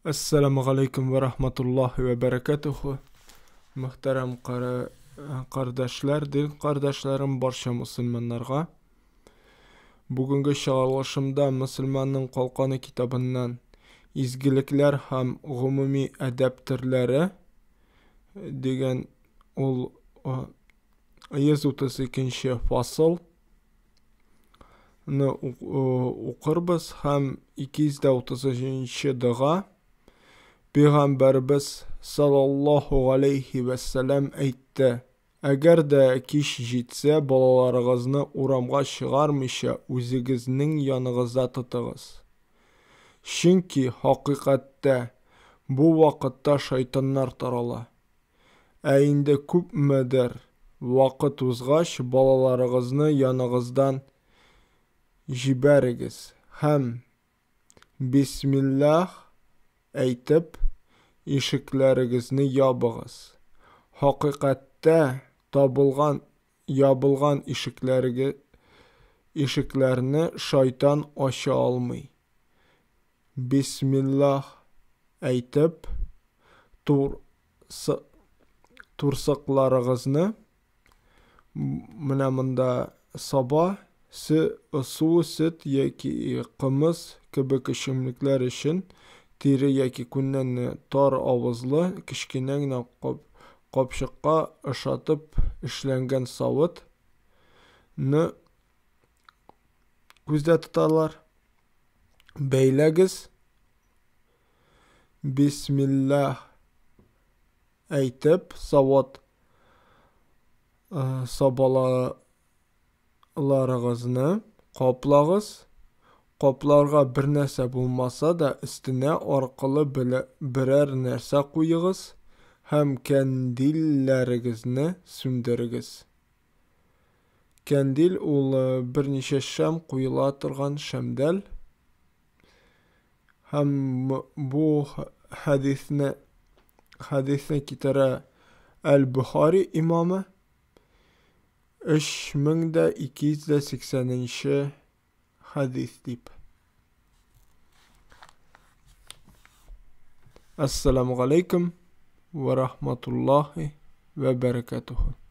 Assalamu alaikum ve rahmetullahi ve berekatuhu. Muhterem kardeşler, din kardeşlerim, barcha Müslümanlarga. Bugünkü çağrılışımda Müslümanın Kalkanı kitabından izgilikler hem umumi edep türleri degan ol 132 fasıl okuruz hem 233 dığa. Peygamberimiz sallallahu aleyhi ve sellem aytdı: Eğer de kiş jitse balalarınızı uramga çıgarmışa özünüzün yanınızda tutuguz. Çünkü hakikatte bu vakitte şeytanlar tarala. Eğinde köpmedir vakit uzgaş balalarınızı yanınızdan jiberigiz. Hem Bismillah aytıp ишекләрегезне ябыгыз. Hakikatte ябылган ишекләрне шайтан ача алмый. Bismillah әйтеп, турсакларыгызны менә монда саба, су, süt яки кымыз кебек эчемлекләр өчен tiri яки күннән тар авызлы кечкенә генә капчыкка ышатып эшләнгән савытны күздә тоталар. Бәйләгез. Bismillah әйтеп, сабаларыгызны каплагыз. Kaplarga bir нәрсә булмаса да üstüne аркылы берәр нәрсә куегыз һәм кәндилләрегезне сүндерегез. Кәндил ул берничә шәм куела торган шәмдәл. Һәм бу хәдисне китерә Әл-Бухари имамы 3280 hadis deyip. Esselamu aleyküm ve rahmetullahi ve berekatuhu.